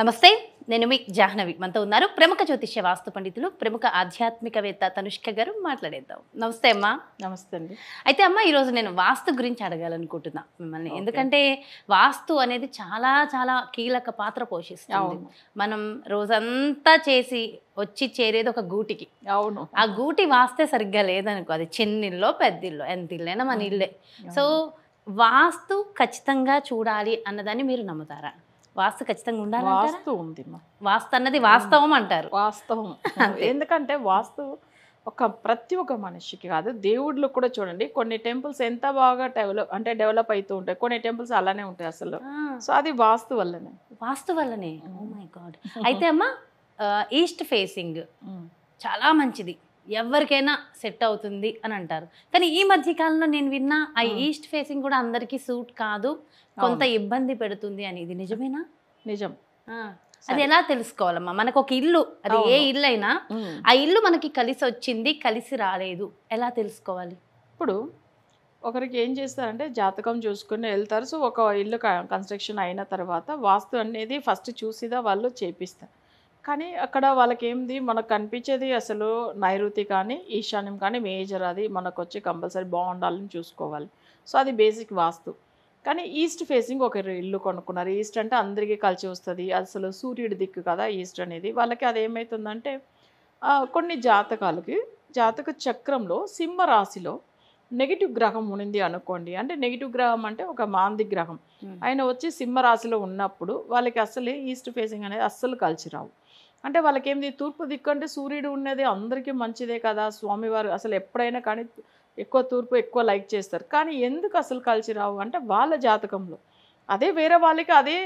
నమస్తే, నేను మీ జాహ్నవి. మనతో ఉన్నారు ప్రముఖ జ్యోతిష్య వాస్తు పండితులు, ప్రముఖ ఆధ్యాత్మికవేత్త తనుష్క గారు. మాట్లాడేద్దాం. నమస్తే అమ్మా. నమస్తే అండి. అయితే అమ్మ, ఈరోజు నేను వాస్తు గురించి అడగాలనుకుంటున్నా మిమ్మల్ని. ఎందుకంటే వాస్తు అనేది చాలా చాలా కీలక పాత్ర పోషిస్తుంది. మనం రోజంతా చేసి వచ్చి చేరేది ఒక గూటికి. అవును. ఆ గూటి వాస్తే సరిగ్గా లేదనుకో, అది చిన్నిల్లో పెద్దిల్లో ఎంత ఇల్లైనా మన ఇల్లే. సో వాస్తు ఖచ్చితంగా చూడాలి అన్నదాన్ని మీరు నమ్ముతారా? వాస్తు ఖచ్చితంగా ఉండాలి. వాస్తు ఉంది, వాస్తు అన్నది వాస్తవం అంటారు. వాస్తవం. ఎందుకంటే వాస్తు ప్రతి ఒక్క మనిషికి కాదు, దేవుళ్ళు కూడా చూడండి, కొన్ని టెంపుల్స్ ఎంత బాగా డెవలప్ అవుతూ ఉంటాయి, కొన్ని టెంపుల్స్ అలానే ఉంటాయి అసలు. సో అది వాస్తు వల్లనే. వాస్తు వల్లనే. Oh my god. అయితే అమ్మ, ఈస్ట్ ఫేసింగ్ చాలా మంచిది, ఎవరికైనా సెట్ అవుతుంది అని అంటారు. కానీ ఈ మధ్య కాలంలో నేను విన్నా ఆ ఈస్ట్ ఫేసింగ్ కూడా అందరికీ సూట్ కాదు, కొంత ఇబ్బంది పెడుతుంది అని. ఇది నిజమేనా? నిజం. అది ఎలా తెలుసుకోవాలమ్మా? మనకు ఒక ఇల్లు, అది ఏ ఇల్లు అయినా, ఆ ఇల్లు మనకి కలిసి వచ్చింది, కలిసి రాలేదు, ఎలా తెలుసుకోవాలి? ఇప్పుడు ఒకరికి ఏం చేస్తారంటే జాతకం చూసుకుని వెళ్తారు. సో ఒక ఇల్లు కన్స్ట్రక్షన్ అయిన తర్వాత వాస్తు అనేది ఫస్ట్ చూసిదా వాళ్ళు చేపిస్తారు. కానీ అక్కడ వాళ్ళకి ఏంది, మనకు కనిపించేది అసలు నైరుతి కానీ ఈశాన్యం కానీ మేజర్, అది మనకు వచ్చి కంపల్సరీ బాగుండాలని చూసుకోవాలి. సో అది బేసిక్ వాస్తు. కానీ ఈస్ట్ ఫేసింగ్ ఒక ఇల్లు కొనుక్కున్నారు. ఈస్ట్ అంటే అందరికీ కలిసి వస్తుంది, అసలు సూర్యుడి దిక్కు కదా ఈస్ట్ అనేది. వాళ్ళకి అది ఏమవుతుందంటే కొన్ని జాతకాలకి జాతక చక్రంలో సింహ రాశిలో నెగిటివ్ గ్రహం ఉన్నింది అనుకోండి. అంటే నెగిటివ్ గ్రహం అంటే ఒక మాంది గ్రహం, ఆయన వచ్చి సింహ రాశిలో ఉన్నప్పుడు వాళ్ళకి అసలే ఈస్ట్ ఫేసింగ్ అనేది అస్సలు కలిసి రావు. అంటే వాళ్ళకి ఏంది, తూర్పు దిక్కు అంటే సూర్యుడు ఉన్నది అందరికీ మంచిదే కదా, స్వామివారు అసలు ఎప్పుడైనా కానీ ఎక్కువ తూర్పు ఎక్కువ లైక్ చేస్తారు. కానీ ఎందుకు అసలు కలిసి రావు అంటే వాళ్ళ జాతకంలో. అదే వేరే వాళ్ళకి అదే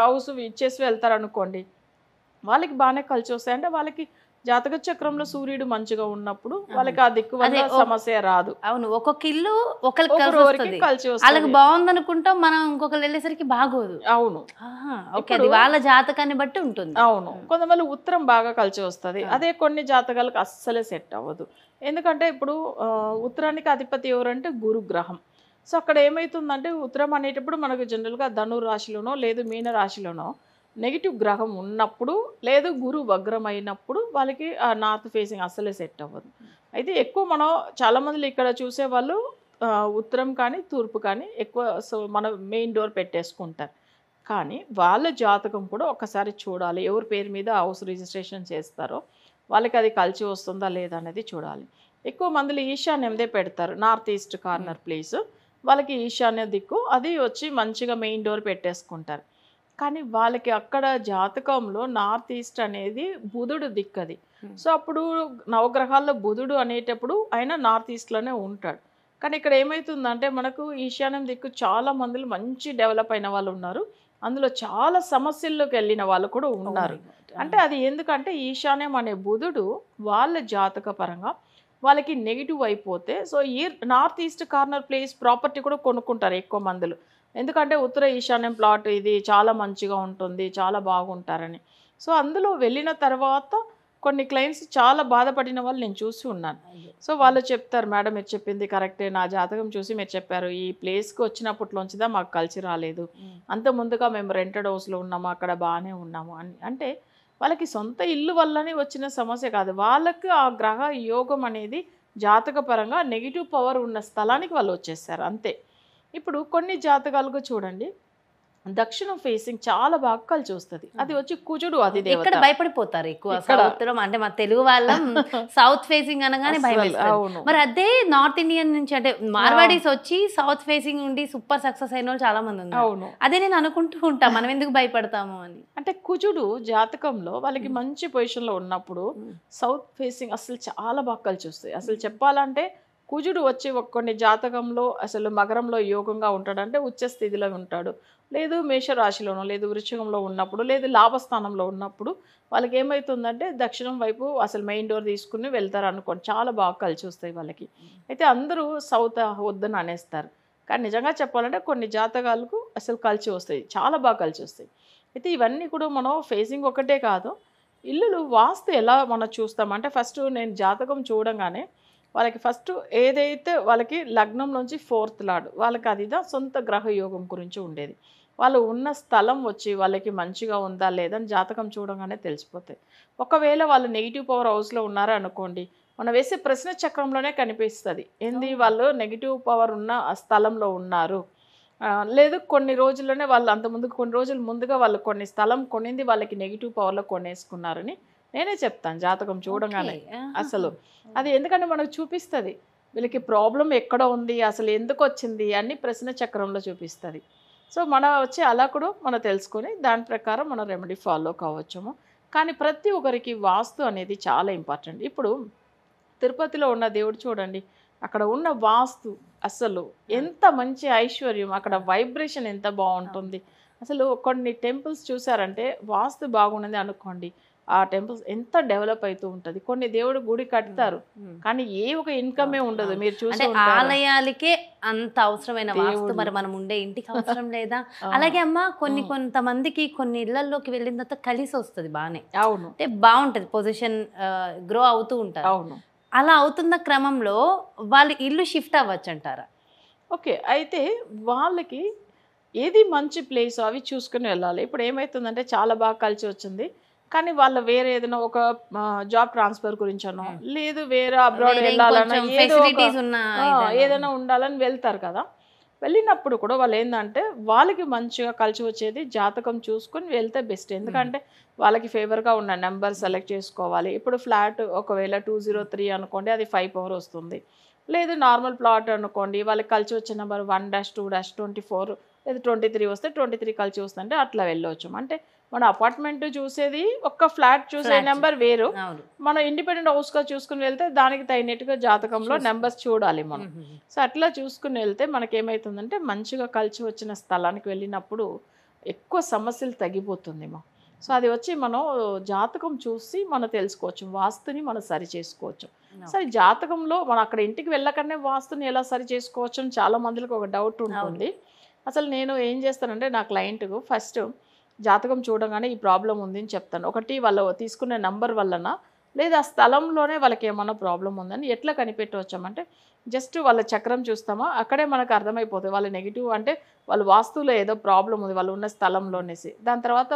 హౌస్ ఇచ్చేసి వెళ్తారు అనుకోండి, వాళ్ళకి బాగానే కలిసి వస్తాయి. అంటే వాళ్ళకి జాతక చక్రంలో సూర్యుడు మంచిగా ఉన్నప్పుడు వాళ్ళకి ఆ దిక్కు వల్ల సమస్య రాదు. అవును, ఒక్కొక్క ఇల్లు ఒకరికి కలిసి వస్తుంది, వాళ్ళకి బాగుంది అనుకుంటాం, మనం ఇంకొకరు వెళ్ళేసరికి బాగోదు. అవును, వాళ్ళ జాతకాన్ని బట్టి ఉంటుంది. అవును. కొంతమంది ఉత్తరం బాగా కలిసి వస్తుంది, అదే కొన్ని జాతకాలకు అస్సలే సెట్ అవ్వదు. ఎందుకంటే ఇప్పుడు ఉత్తరానికి అధిపతి ఎవరంటే గురు గ్రహం. సో అక్కడ ఏమవుతుందంటే ఉత్తరం అనేటప్పుడు మనకు జనరల్గా ధను రాశిలోనో లేదు మీన రాశిలోనో నెగిటివ్ గ్రహం ఉన్నప్పుడు, లేదు గురు వగ్రం అయినప్పుడు వాళ్ళకి ఆ నార్త్ ఫేసింగ్ అస్సలే సెట్ అవ్వదు. అయితే ఎక్కువ మనం చాలామంది ఇక్కడ చూసేవాళ్ళు ఉత్తరం కానీ తూర్పు కానీ ఎక్కువ సో మన మెయిన్ డోర్ పెట్టేసుకుంటారు. కానీ వాళ్ళ జాతకం కూడా ఒకసారి చూడాలి, ఎవరి పేరు మీద హౌస్ రిజిస్ట్రేషన్ చేస్తారో వాళ్ళకి అది కలిసి వస్తుందా లేదా అనేది చూడాలి. ఎక్కువ మందిలో ఈశాన్యందే పెడతారు, నార్త్ ఈస్ట్ కార్నర్ ప్లేస్, వాళ్ళకి ఈశాన్య దిక్కు అది వచ్చి మంచిగా మెయిన్ డోర్ పెట్టేసుకుంటారు. కానీ వాళ్ళకి అక్కడ జాతకంలో నార్త్ ఈస్ట్ అనేది బుధుడు దిక్కు అది. సో అప్పుడు నవగ్రహాల్లో బుధుడు అనేటప్పుడు ఆయన నార్త్ ఈస్ట్లోనే ఉంటాడు. కానీ ఇక్కడ ఏమవుతుందంటే మనకు ఈశాన్యం దిక్కు చాలా మందిలో మంచి డెవలప్ అయిన వాళ్ళు ఉన్నారు, అందులో చాలా సమస్యల్లోకి వెళ్ళిన వాళ్ళు కూడా ఉన్నారు. అంటే అది ఎందుకంటే ఈశాన్యం అనే బుధుడు వాళ్ళ జాతక పరంగా వాళ్ళకి నెగిటివ్ అయిపోతే, సో ఈ north east corner place property కూడా కొనుక్కుంటారు ఎక్కువ మందిలో. ఎందుకంటే ఉత్తర ఈశాన్యం ప్లాట్ ఇది చాలా మంచిగా ఉంటుంది, చాలా బాగుంటారని. సో అందులో వెళ్ళిన తర్వాత కొన్ని క్లయింట్స్ చాలా బాధపడిన వాళ్ళు నేను చూసి ఉన్నాను. సో వాళ్ళు చెప్తారు, మేడం మీరు చెప్పింది కరెక్టే, నా జాతకం చూసి మీరు చెప్పారు, ఈ ప్లేస్కి వచ్చినప్పట్లోంచిదా మాకు కలిసి రాలేదు, అంత ముందుగా మేము రెంటెడ్ హౌస్లో ఉన్నాము, అక్కడ బాగానే ఉన్నాము అని. అంటే వాళ్ళకి సొంత ఇల్లు వల్లనే వచ్చిన సమస్య కాదు, వాళ్ళకి ఆ గ్రహ యోగం అనేది జాతక పరంగా నెగిటివ్ పవర్ ఉన్న స్థలానికి వాళ్ళు వచ్చేస్తారు అంతే. ఇప్పుడు కొన్ని జాతకాలకు చూడండి దక్షిణం ఫేసింగ్ చాలా బాగా కలిసి వస్తుంది, అది వచ్చి కుజుడు అది ఇక్కడ భయపడిపోతారు ఎక్కువ. ఉత్తరం అంటే మా తెలుగు వాళ్ళం సౌత్ ఫేసింగ్ అనగానే భయపడతారు. మరి అదే నార్త్ ఇండియన్ నుంచి అంటే మార్వాడీస్ వచ్చి సౌత్ ఫేసింగ్ ఉండి సూపర్ సక్సెస్ అయిన వాళ్ళు చాలా మంది ఉన్నారు. అదే నేను అనుకుంటూ ఉంటా, మనం ఎందుకు భయపడతాము అని. అంటే కుజుడు జాతకంలో వాళ్ళకి మంచి పొజిషన్ లో ఉన్నప్పుడు సౌత్ ఫేసింగ్ అసలు చాలా బాగా కలిసి వస్తాయి. అసలు చెప్పాలంటే కుజుడు వచ్చి కొన్ని జాతకంలో అసలు మకరంలో యోగంగా ఉంటాడంటే ఉచ్చ స్థితిలో ఉంటాడు, లేదు మేషరాశిలోనో లేదు వృశ్చికంలో ఉన్నప్పుడు లేదు లాభస్థానంలో ఉన్నప్పుడు వాళ్ళకి ఏమవుతుందంటే దక్షిణం వైపు అసలు మెయిన్ డోర్ తీసుకుని వెళ్తారు అనుకోండి, చాలా బాగా కలిసి వస్తాయి వాళ్ళకి. అయితే అందరూ సౌత్ వద్దని అనేస్తారు, కానీ నిజంగా చెప్పాలంటే కొన్ని జాతకాలకు అసలు కలిసి వస్తాయి, చాలా బాగా కలిసి వస్తాయి. అయితే ఇవన్నీ కూడా మనం ఫేసింగ్ ఒకటే కాదు, ఇల్లులు వాస్తు ఎలా మనం చూస్తామంటే ఫస్ట్ నేను జాతకం చూడంగానే వాళ్ళకి ఫస్ట్ ఏదైతే వాళ్ళకి లగ్నం నుంచి 4th లార్డ్ వాళ్ళకి అదిదా సొంత గ్రహ యోగం గురించి ఉండేది. వాళ్ళు ఉన్న స్థలం వచ్చి వాళ్ళకి మంచిగా ఉందా లేదని జాతకం చూడగానే తెలిసిపోతాయి. ఒకవేళ వాళ్ళు నెగిటివ్ పవర్ హౌస్లో ఉన్నారా అనుకోండి, మనం వేసే ప్రశ్న చక్రంలోనే కనిపిస్తుంది ఏంది వాళ్ళు నెగిటివ్ పవర్ ఉన్న ఆ స్థలంలో ఉన్నారు. లేదు కొన్ని రోజుల్లోనే వాళ్ళు కొన్ని రోజుల ముందుగా వాళ్ళు కొన్ని స్థలం కొనింది వాళ్ళకి నెగిటివ్ పవర్లో కొనేసుకున్నారని నేనే చెప్తాను జాతకం చూడగానే. అసలు అది ఎందుకంటే మనకు చూపిస్తుంది వీళ్ళకి ప్రాబ్లం ఎక్కడ ఉంది, అసలు ఎందుకు వచ్చింది అన్ని ప్రశ్న చక్రంలో చూపిస్తుంది. సో మనం వచ్చి అలా కూడా మనం తెలుసుకొని దాని ప్రకారం మనం రెమెడీ ఫాలో కావచ్చుము. కానీ ప్రతి ఒక్కరికి వాస్తు అనేది చాలా ఇంపార్టెంట్. ఇప్పుడు తిరుపతిలో ఉన్న దేవుడు చూడండి, అక్కడ ఉన్న వాస్తు అసలు ఎంత మంచి ఐశ్వర్యం, అక్కడ వైబ్రేషన్ ఎంత బాగుంటుంది. అసలు కొన్ని టెంపుల్స్ చూసారంటే వాస్తు బాగున్నది అనుకోండి, ఆ టెంపుల్స్ ఎంత డెవలప్ అవుతూ ఉంటుంది. కొన్ని దేవుడు గుడి కడతారు కానీ ఏ ఒక ఇన్కమే ఉండదు. మీరు చూసే ఆలయాలకే అంత అవసరమైన వాస్తు మరి మనం ఉండే ఇంటికి అవసరం లేదా? అలాగే అమ్మ కొంతమందికి కొన్ని ఇళ్లలోకి వెళ్ళిన తర్వాత కలిసి వస్తుంది బాగానే, అవును, అంటే బాగుంటది, పొజిషన్ గ్రో అవుతూ ఉంటారు. అవును, అలా అవుతున్న క్రమంలో వాళ్ళు ఇల్లు షిఫ్ట్ అవ్వచ్చు అంటారా? ఓకే, అయితే వాళ్ళకి ఏది మంచి ప్లేస్ అవి చూసుకుని వెళ్ళాలి. ఇప్పుడు ఏమవుతుందంటే చాలా బాగా కలిసి వచ్చింది కానీ వాళ్ళ వేరే ఏదైనా ఒక జాబ్ ట్రాన్స్ఫర్ గురించనో లేదు వేరే అబ్రాడ్ వెళ్ళాలన్నా ఏదైనా ఉండాలని వెళ్తారు కదా. వెళ్ళినప్పుడు కూడా వాళ్ళు ఏంటంటే వాళ్ళకి మంచిగా కలిసి వచ్చేది జాతకం చూసుకొని వెళ్తే బెస్ట్. ఎందుకంటే వాళ్ళకి ఫేవర్గా ఉన్న నెంబర్ సెలెక్ట్ చేసుకోవాలి. ఇప్పుడు ఫ్లాట్ ఒకవేళ 203 అనుకోండి, అది 5 పవర్ వస్తుంది. లేదు నార్మల్ ప్లాట్ అనుకోండి, వాళ్ళకి కలిసి వచ్చే నెంబర్ 1-2-24 లేదా 23 వస్తే 23 కలిసి వస్తుందంటే అట్లా వెళ్ళవచ్చు. అంటే మన అపార్ట్మెంట్ చూసేది ఒక్క ఫ్లాట్ చూసే నెంబర్ వేరు, మనం ఇండిపెండెంట్ హౌస్గా చూసుకుని వెళ్తే దానికి తగినట్టుగా జాతకంలో నెంబర్స్ చూడాలి మనం. సో అట్లా చూసుకుని వెళ్తే మనకేమవుతుందంటే మంచిగా కలిసి వచ్చిన స్థలానికి వెళ్ళినప్పుడు ఎక్కువ సమస్యలు తగ్గిపోతుందేమో. సో అది వచ్చి మనం జాతకం చూసి మనం తెలుసుకోవచ్చు, వాస్తుని మనం సరి చేసుకోవచ్చు. సరే జాతకంలో మనం అక్కడ ఇంటికి వెళ్ళకనే వాస్తుని ఎలా సరి చేసుకోవచ్చు అని చాలా మందికి ఒక డౌట్ ఉంటుంది. అసలు నేను ఏం చేస్తానంటే నా క్లయింట్కు ఫస్ట్ జాతకం చూడగానే ఈ ప్రాబ్లం ఉంది అని చెప్తాను. ఒకటి వాళ్ళు తీసుకునే నంబర్ వలన లేదా ఆ స్థలంలోనే వాళ్ళకి ఏమన్నా ప్రాబ్లం ఉందని ఎట్లా కనిపెట్టవచ్చామంటే జస్ట్ వాళ్ళ చక్రం చూస్తామా అక్కడే మనకు అర్థమైపోతుంది వాళ్ళు నెగిటివ్ అంటే వాళ్ళు వాస్తువులో ఏదో ప్రాబ్లం ఉంది వాళ్ళు ఉన్న స్థలంలోనేసి. దాని తర్వాత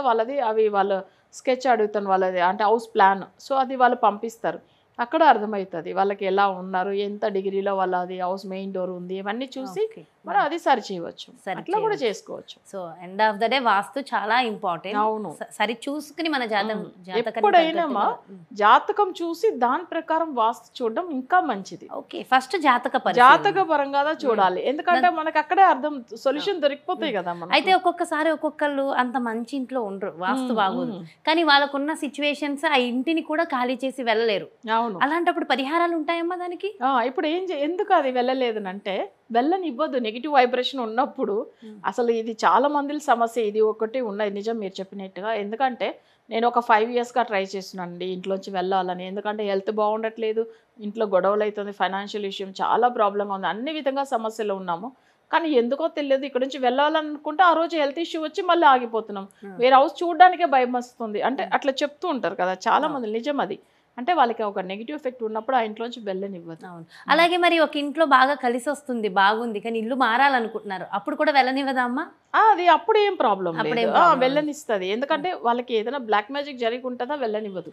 వాళ్ళు స్కెచ్ అడుగుతాను వాళ్ళది అంటే హౌస్ ప్లాన్. సో అది వాళ్ళు పంపిస్తారు, అక్కడ అర్థమవుతుంది వాళ్ళకి ఎలా ఉన్నారు, ఎంత డిగ్రీలో వాళ్ళది హౌస్ మెయిన్ డోర్ ఉంది, ఇవన్నీ చూసి మనం అది సరి చేయవచ్చు, అట్లా కూడా చేసుకోవచ్చు. So end of the day vastu చాలా ఇంపార్టెంట్. అవును, సరి చూసుకుని మన ఎప్పుడైనా జాతకం చూసి దాని ప్రకారం వాస్తు చూడడం ఇంకా మంచిది. ఓకే, ఫస్ట్ జాతక పరంగా చూడాలి, ఎందుకంటే మనకు అక్కడే అర్థం సొల్యూషన్ దొరికిపోతాయి కదా. అయితే ఒక్కొక్కసారి ఒక్కొక్కళ్ళు అంత మంచి ఇంట్లో ఉండరు, వాస్తు బాగోదు, కానీ వాళ్ళకున్న సిచ్యువేషన్స్ ఆ ఇంటిని కూడా ఖాళీ చేసి వెళ్ళలేరు. అలాంటప్పుడు పరిహారాలు ఉంటాయమ్మా దానికి? ఇప్పుడు ఎందుకు అది వెళ్ళలేదు అంటే వెళ్ళనివ్వద్దు. నెగిటివ్ వైబ్రేషన్ ఉన్నప్పుడు అసలు ఇది చాలా మంది సమస్య, ఇది ఒకటి ఉన్నది నిజం మీరు చెప్పినట్టుగా. ఎందుకంటే నేను ఒక 5 yearsగా ట్రై చేస్తున్నానండి ఇంట్లోంచి వెళ్ళాలని. ఎందుకంటే హెల్త్ బాగుండట్లేదు, ఇంట్లో గొడవలు అవుతుంది, ఫైనాన్షియల్ ఇష్యూ చాలా ప్రాబ్లంగా ఉంది, అన్ని విధంగా సమస్యలు ఉన్నాము. కానీ ఎందుకో తెలియదు ఇక్కడ నుంచి వెళ్ళాలనుకుంటే ఆ రోజు హెల్త్ ఇష్యూ వచ్చి మళ్ళీ ఆగిపోతున్నాం. వేరే హౌస్ చూడడానికే భయం వస్తుంది అంటే అట్లా చెప్తూ ఉంటారు కదా చాలా మంది. నిజం అది, అంటే వాళ్ళకి ఒక నెగిటివ్ ఎఫెక్ట్ ఉన్నప్పుడు ఆ ఇంట్లోంచి వెళ్ళనివ్వదు. అలాగే మరి ఒక ఇంట్లో బాగా కలిసి వస్తుంది బాగుంది కానీ ఇల్లు మారాలనుకుంటున్నారు, అప్పుడు కూడా వెళ్ళనివ్వదా అమ్మా? అది అప్పుడు ఏం ప్రాబ్లం లేదు, వెళ్ళనిస్తుంది. ఎందుకంటే వాళ్ళకి ఏదైనా బ్లాక్ మ్యాజిక్ జరిగి ఉంటుందా వెళ్ళనివ్వదు,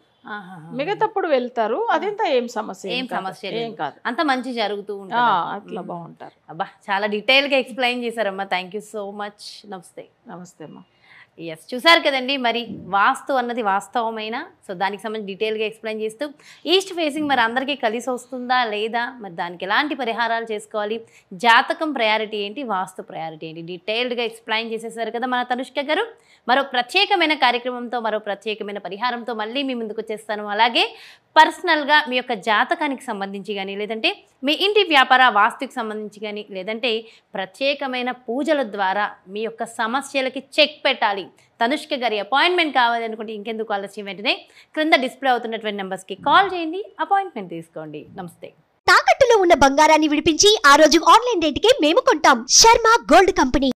మిగతాప్పుడు వెళ్తారు. అదంతా ఏం సమస్య ఏం కాదు, అంత మంచి జరుగుతూ ఉంటుంది, అట్లా బాగుంటారు. అబ్బా చాలా డీటెయిల్గా ఎక్స్ప్లెయిన్ చేశారమ్మా, థ్యాంక్ యూ సో మచ్. నమస్తే. నమస్తే అమ్మా. ఎస్, చూసారు కదండి మరి వాస్తు అన్నది వాస్తవమైన, సో దానికి సంబంధించి డీటెయిల్గా ఎక్స్ప్లెయిన్ చేస్తూ ఈస్ట్ ఫేసింగ్ మరి అందరికీ కలిసి వస్తుందా లేదా, మరి దానికి ఎలాంటి పరిహారాలు చేసుకోవాలి, జాతకం ప్రయారిటీ ఏంటి, వాస్తు ప్రయారిటీ ఏంటి, డీటెయిల్డ్గా ఎక్స్ప్లెయిన్ చేసేసారు కదా మన తనుష్క గారు. మరో ప్రత్యేకమైన కార్యక్రమంతో మరో ప్రత్యేకమైన పరిహారంతో మళ్ళీ మీ ముందుకు వచ్చేస్తాను. అలాగే పర్సనల్గా మీ యొక్క జాతకానికి సంబంధించి కానీ లేదంటే మీ ఇంటి వ్యాపార వాస్తుకి సంబంధించి కానీ లేదంటే ప్రత్యేకమైన పూజల ద్వారా మీ యొక్క సమస్యలకి చెక్ పెట్టాలి, తనుష్క గారి అపాయింట్మెంట్ కావాలి అనుకుంటే ఇంకెందుకు ఆలస్యం, వెంటనే క్రింద డిస్ప్లే అవుతున్నటువంటి నెంబర్స్కి కాల్ చేయండి, అపాయింట్మెంట్ తీసుకోండి. నమస్తే. తాకట్టులో ఉన్న బంగారాన్ని విడిపించి ఆ రోజు ఆన్లైన్ రేటుకే మేము కొంటాం. Sharma gold company.